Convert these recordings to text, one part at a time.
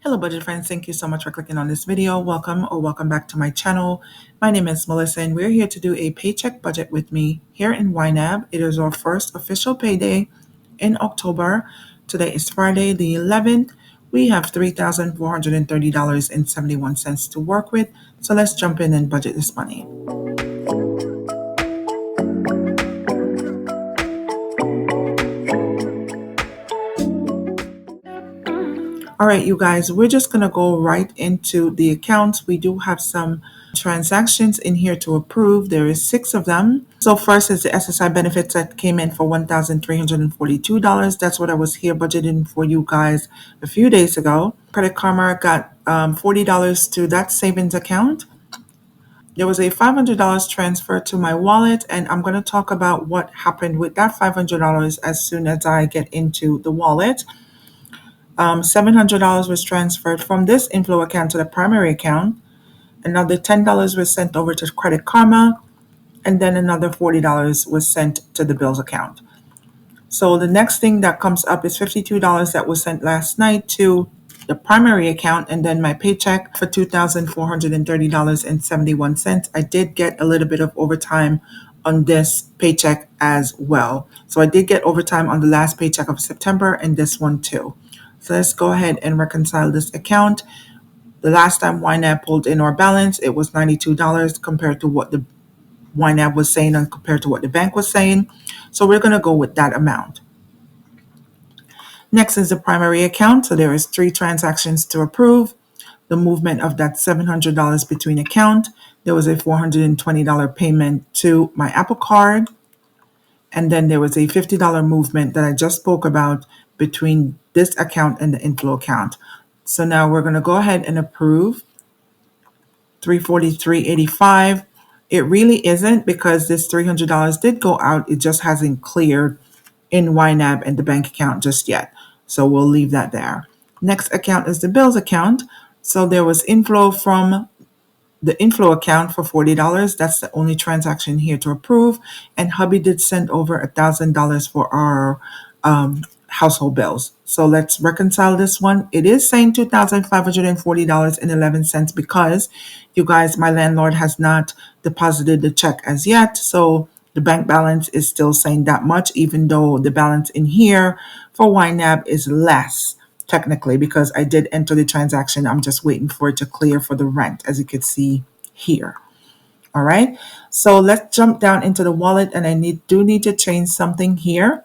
Hello budget friends, thank you so much for clicking on this video. Welcome back to my channel. My name is Melissa and we're here to do a paycheck budget with me here in YNAB. It is our first official payday in October. Today is Friday the 11th. We have $3,430.71 to work with. So let's jump in and budget this money. All right, you guys, we're just going to go right into the accounts. We do have some transactions in here to approve. There is 6 of them. So first is the SSI benefits that came in for $1,342. That's what I was here budgeting for you guys a few days ago. Credit Karma got $40 to that savings account. There was a $500 transfer to my wallet, and I'm going to talk about what happened with that $500 as soon as I get into the wallet. $700 was transferred from this inflow account to the primary account. Another $10 was sent over to Credit Karma, and then another $40 was sent to the bills account. So the next thing that comes up is $52 that was sent last night to the primary account, and then my paycheck for $2,430.71. I did get a little bit of overtime on this paycheck as well. So I did get overtime on the last paycheck of September and this one too. So let's go ahead and reconcile this account. The last time YNAB pulled in our balance, it was $92 compared to what the YNAB was saying and compared to what the bank was saying. So we're going to go with that amount. Next is the primary account. So there is 3 transactions to approve. The movement of that $700 between account. There was a $420 payment to my Apple Card. And then there was a $50 movement that I just spoke about between this account and the inflow account. So now we're going to go ahead and approve $343.85. It really isn't because this $300 did go out. It just hasn't cleared in YNAB and the bank account just yet. So we'll leave that there. Next account is the bills account. So there was inflow from the inflow account for $40. That's the only transaction here to approve. And hubby did send over $1,000 for our household bills. So let's reconcile this one. It is saying $2,540.11 because, you guys, my landlord has not deposited the check as yet. So the bank balance is still saying that much, even though the balance in here for YNAB is less technically because I did enter the transaction. I'm just waiting for it to clear for the rent, as you can see here. All right. So let's jump down into the wallet, and I do need to change something here.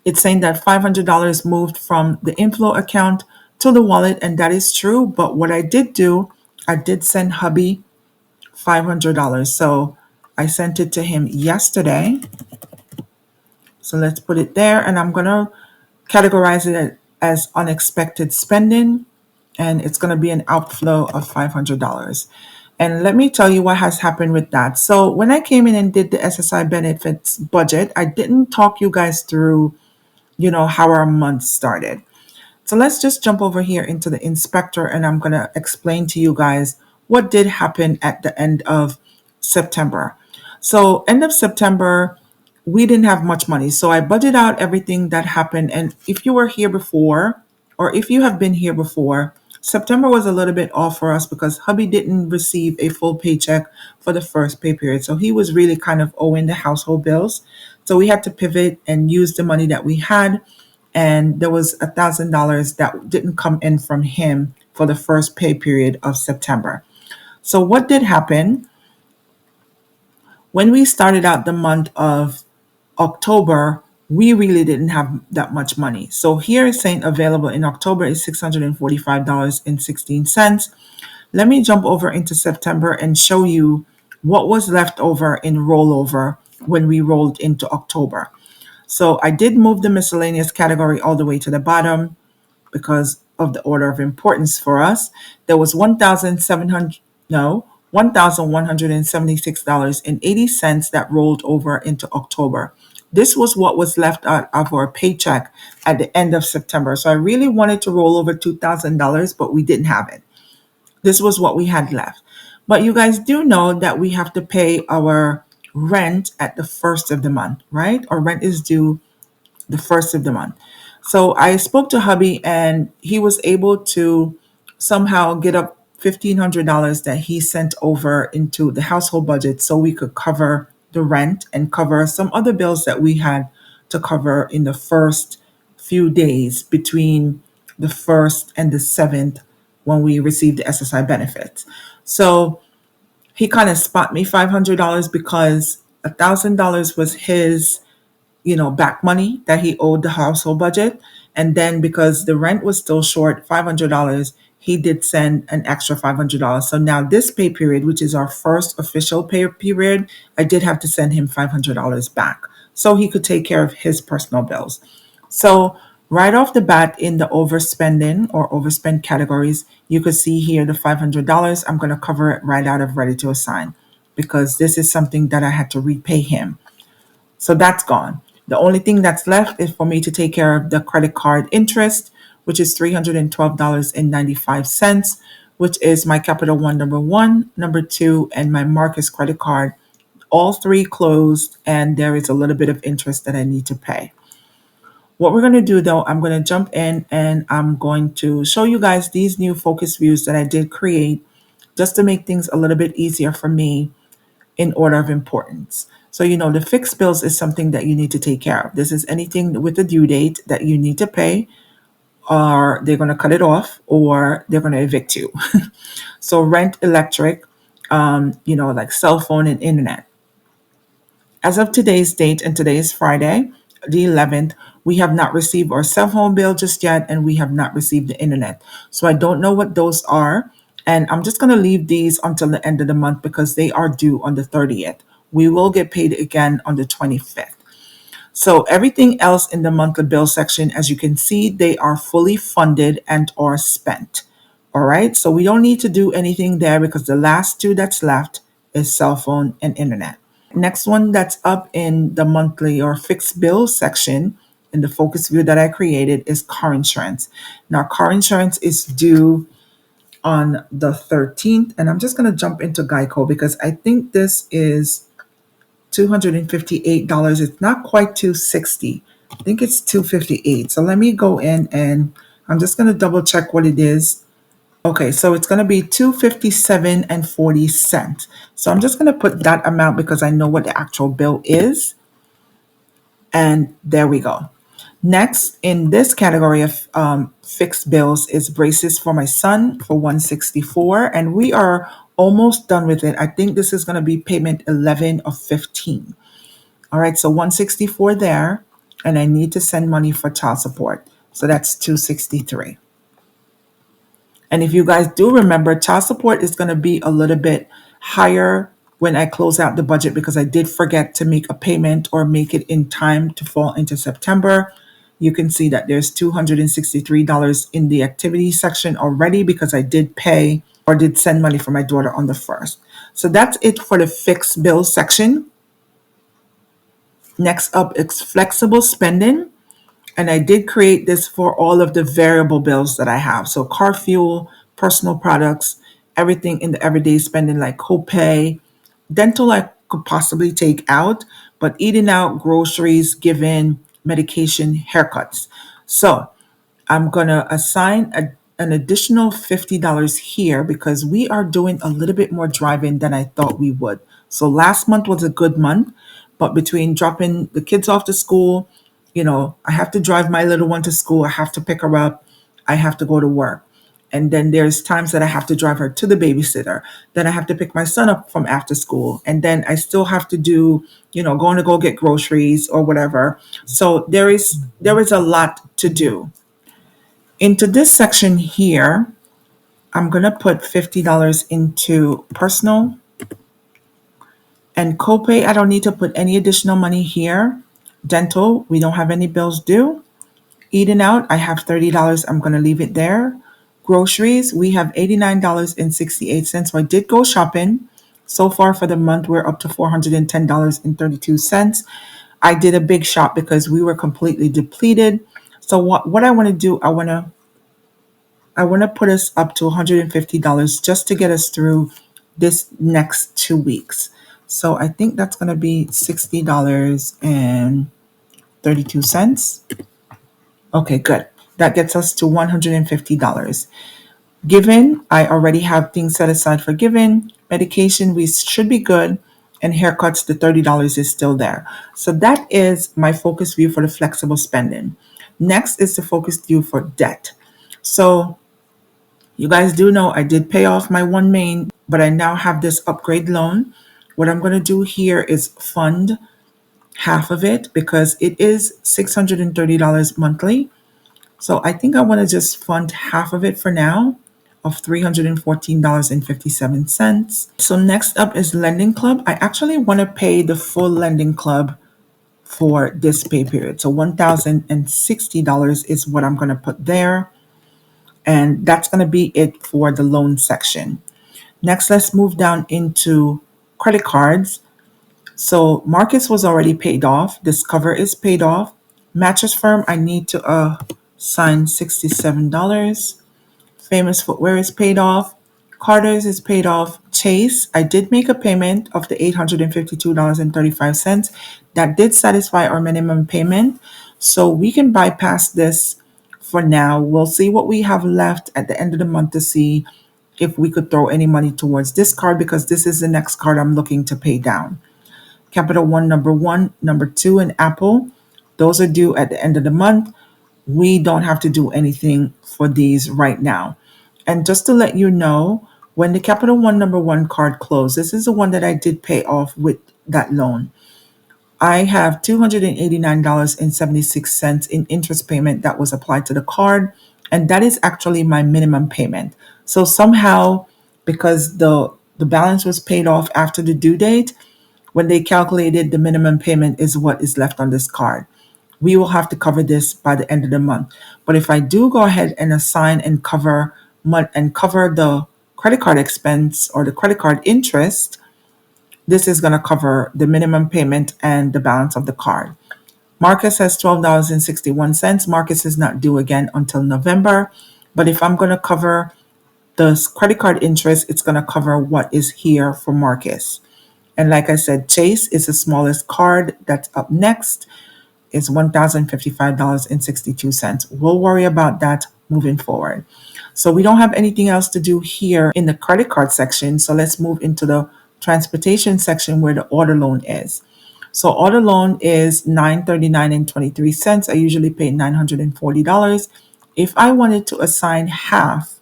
It's saying that $500 moved from the inflow account to the wallet, and that is true. But what I did do, I did send hubby $500. So I sent it to him yesterday. So let's put it there, and I'm going to categorize it as unexpected spending, and it's going to be an outflow of $500. And let me tell you what has happened with that. So when I came in and did the SSI benefits budget, I didn't talk you guys through how our month started. So let's just jump over here into the inspector, and I'm going to explain to you guys what did happen at the end of September. So end of September, we didn't have much money. So I budgeted out everything that happened. And if you were here before, or if you have been here before, September was a little bit off for us because hubby didn't receive a full paycheck for the first pay period. So he was really kind of owing the household bills. So we had to pivot and use the money that we had. And there was $1,000 that didn't come in from him for the first pay period of September. So what did happen? When we started out the month of October, we really didn't have that much money. So here is saying available in October is $645.16. Let me jump over into September and show you what was left over in rollover when we rolled into October. So I did move the miscellaneous category all the way to the bottom because of the order of importance for us. There was $1,176.80 that rolled over into October. This was what was left out of our paycheck at the end of September. So I really wanted to roll over $2,000, but we didn't have it. This was what we had left. But you guys do know that we have to pay our rent at the first of the month, right? Our rent is due the first of the month. So I spoke to hubby, and he was able to somehow get up $1,500 that he sent over into the household budget so we could cover the rent and cover some other bills that we had to cover in the first few days between the 1st and the 7th when we received the SSI benefits. So he kind of spot me $500 because $1,000 was his, back money that he owed the household budget. And then because the rent was still short, $500, he did send an extra $500. So now this pay period, which is our first official pay period, I did have to send him $500 back so he could take care of his personal bills. So right off the bat in the overspending or overspend categories, you could see here the $500. I'm going to cover it right out of ready to assign because this is something that I had to repay him. So that's gone. The only thing that's left is for me to take care of the credit card interest, which is $312.95, which is my Capital One number one, number two, and my Marcus credit card. All three closed, and there is a little bit of interest that I need to pay. What we're going to do though, I'm going to jump in and I'm going to show you guys these new focus views that I did create just to make things a little bit easier for me in order of importance. So, the fixed bills is something that you need to take care of. This is anything with a due date that you need to pay, or they're going to cut it off, or they're going to evict you. So, rent, electric, like cell phone and internet. As of today's date, and today is Friday, the 11th, we have not received our cell phone bill just yet, and we have not received the internet. So I don't know what those are. And I'm just going to leave these until the end of the month because they are due on the 30th. We will get paid again on the 25th. So everything else in the monthly bill section, as you can see, they are fully funded and or spent. All right. So we don't need to do anything there because the last two that's left is cell phone and internet. Next one that's up in the monthly or fixed bill section in the focus view that I created is car insurance. Now, car insurance is due on the 13th, and I'm just going to jump into Geico because I think this is $258. It's not quite 260. I think it's 258. So let me go in and I'm just going to double check what it is. Okay, so it's going to be 257 and 40 cents. So I'm just going to put that amount because I know what the actual bill is. And there we go. Next, in this category of fixed bills is braces for my son for 164, and we are almost done with it. I think this is going to be payment 11 of 15. All right, so 164 there, and I need to send money for child support. So that's 263. And if you guys do remember, child support is going to be a little bit higher when I close out the budget because I did forget to make a payment or make it in time to fall into September. You can see that there's $263 in the activity section already because I did pay or did send money for my daughter on the 1st. So that's it for the fixed bill section. Next up is flexible spending. And I did create this for all of the variable bills that I have. So car fuel, personal products, everything in the everyday spending like copay, dental I could possibly take out, but eating out, groceries, given, medication, haircuts. So I'm going to assign an additional $50 here because we are doing a little bit more driving than I thought we would. So last month was a good month, but between dropping the kids off to school, I have to drive my little one to school. I have to pick her up. I have to go to work. And then there's times that I have to drive her to the babysitter. Then I have to pick my son up from after school. And then I still have to do, going to go get groceries or whatever. So there is a lot to do. Into this section here, I'm going to put $50 into personal and copay. I don't need to put any additional money here. Dental, we don't have any bills due. Eating out, I have $30. I'm going to leave it there. Groceries, we have $89.68. So I did go shopping. So far for the month, we're up to $410.32. I did a big shop because we were completely depleted. So what I want to do, I want to put us up to $150 just to get us through this next 2 weeks. So I think that's going to be $60.32. Okay, good. That gets us to $150. Given, I already have things set aside for given. Medication, we should be good. And haircuts, the $30 is still there. So that is my focus view for the flexible spending. Next is the focus view for debt. So you guys do know I did pay off my one main, but I now have this upgrade loan. What I'm going to do here is fund half of it because it is $630 monthly. So I think I want to just fund half of it for now of $314.57. So next up is lending club. I actually want to pay the full lending club for this pay period. So $1,060 is what I'm going to put there. And that's going to be it for the loan section. Next, let's move down into credit cards. So Marcus was already paid off. Discover is paid off. Mattress Firm, I need to sign $67. Famous Footwear is paid off. Carter's is paid off. Chase, I did make a payment of the $852.35. That did satisfy our minimum payment. So we can bypass this for now. We'll see what we have left at the end of the month to see if we could throw any money towards this card because this is the next card I'm looking to pay down. Capital One, number two, and Apple. Those are due at the end of the month. We don't have to do anything for these right now. And just to let you know, when the Capital One number one card closed, this is the one that I did pay off with that loan. I have $289.76 in interest payment that was applied to the card, and that is actually my minimum payment. So somehow, because the balance was paid off after the due date, when they calculated the minimum payment is what is left on this card. We will have to cover this by the end of the month. But if I do go ahead and assign and cover the credit card expense or the credit card interest, this is going to cover the minimum payment and the balance of the card. Marcus has $12.61. Marcus is not due again until November. But if I'm going to cover the credit card interest, it's going to cover what is here for Marcus. And like I said, Chase is the smallest card that's up next. It's $1,055.62. We'll worry about that moving forward. So we don't have anything else to do here in the credit card section. So let's move into the transportation section where the auto loan is. So auto loan is $939.23. I usually pay $940. If I wanted to assign half,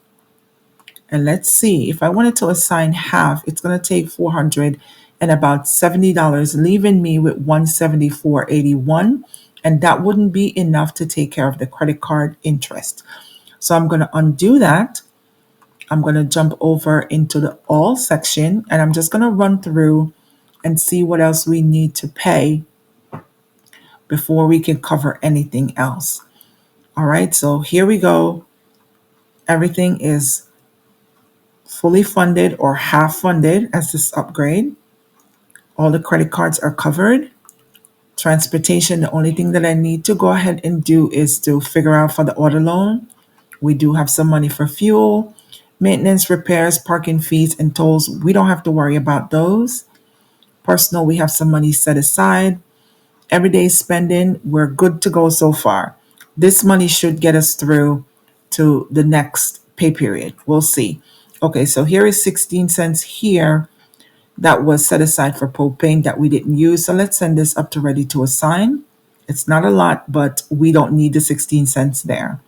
and let's see, if I wanted to assign half, it's going to take $400 and about $70, leaving me with $174.81. And that wouldn't be enough to take care of the credit card interest. So I'm going to undo that. I'm going to jump over into the all section, and I'm just going to run through and see what else we need to pay before we can cover anything else. All right, so here we go. Everything is fully funded or half funded as this upgrade. All the credit cards are covered. Transportation, the only thing that I need to go ahead and do is to figure out for the auto loan. We do have some money for fuel, maintenance, repairs, parking fees, and tolls. We don't have to worry about those. Personal, we have some money set aside. Everyday spending, we're good to go so far. This money should get us through to the next pay period. We'll see. Okay, so here is 16 cents here that was set aside for propane that we didn't use. So let's send this up to ready to assign. It's not a lot, but we don't need the 16 cents there.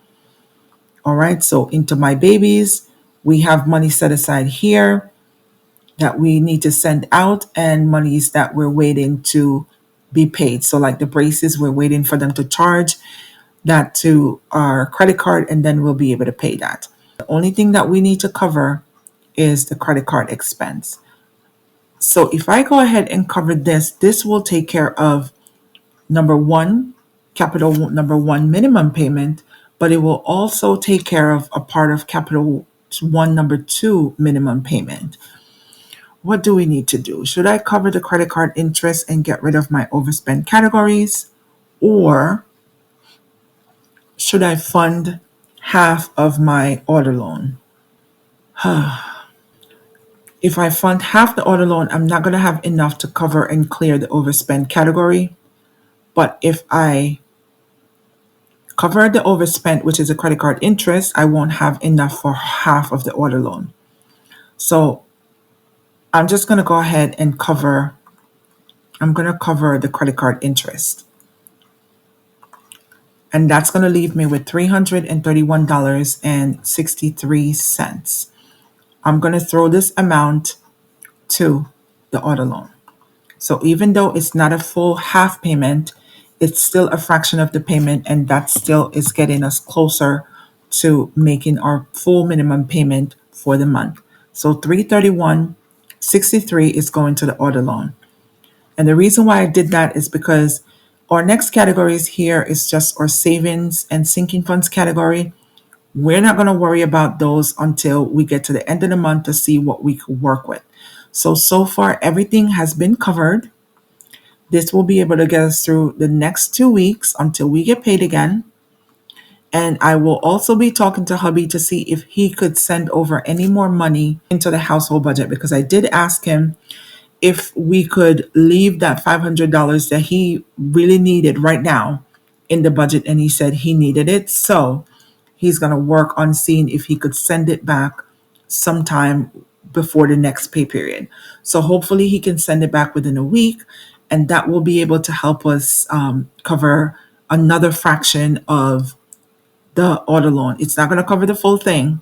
All right, so into my babies, we have money set aside here that we need to send out and monies that we're waiting to be paid. So like the braces, we're waiting for them to charge that to our credit card, and then we'll be able to pay that. The only thing that we need to cover is the credit card expense. So if I go ahead and cover this, this will take care of number one, capital number one minimum payment, but it will also take care of a part of capital one number two minimum payment. What do we need to do? Should I cover the credit card interest and get rid of my overspend categories? Or should I fund half of my auto loan? If I fund half the auto loan, I'm not going to have enough to cover and clear the overspend category. But if I cover the overspent, which is a credit card interest, I won't have enough for half of the order loan. So I'm just going to go ahead and I'm going to cover the credit card interest. And that's going to leave me with $331.63. I'm going to throw this amount to the auto loan. So even though it's not a full half payment, it's still a fraction of the payment, and that still is getting us closer to making our full minimum payment for the month. So 331.63 is going to the auto loan. And the reason why I did that is because our next categories here is just our savings and sinking funds category. We're not going to worry about those until we get to the end of the month to see what we could work with. So far, everything has been covered. This will be able to get us through the next 2 weeks until we get paid again. And I will also be talking to hubby to see if he could send over any more money into the household budget, because I did ask him if we could leave that $500 that he really needed right now in the budget, and he said he needed it. So he's going to work on seeing if he could send it back sometime before the next pay period. So hopefully he can send it back within a week, and that will be able to help us cover another fraction of the auto loan. It's not going to cover the full thing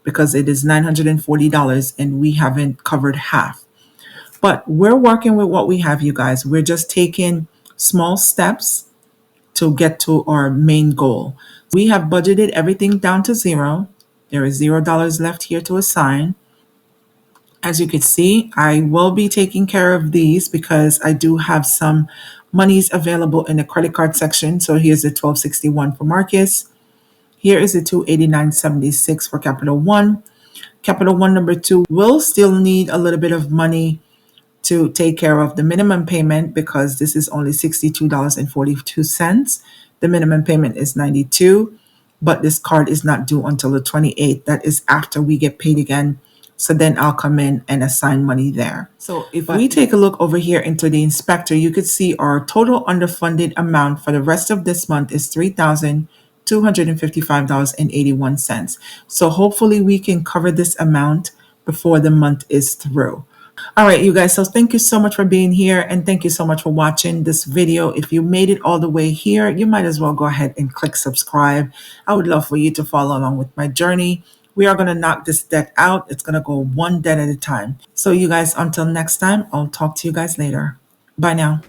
because it is $940 and we haven't covered half. But we're working with what we have, you guys. We're just taking small steps to get to our main goal. We have budgeted everything down to zero. There is $0 left here to assign. As you can see, I will be taking care of these because I do have some monies available in the credit card section. So here's the $12.61 for Marcus. Here is the $289.76 for Capital One. Capital One number 2 will still need a little bit of money to take care of the minimum payment because this is only $62.42. The minimum payment is $92, but this card is not due until the 28th. That is after we get paid again. So then I'll come in and assign money there. So if we take a look over here into the inspector, you could see our total underfunded amount for the rest of this month is $3,255.81. So hopefully we can cover this amount before the month is through. All right, you guys. So thank you so much for being here, and thank you so much for watching this video. If you made it all the way here, you might as well go ahead and click subscribe. I would love for you to follow along with my journey. We are going to knock this debt out. It's going to go one debt at a time. So you guys, until next time, I'll talk to you guys later. Bye now.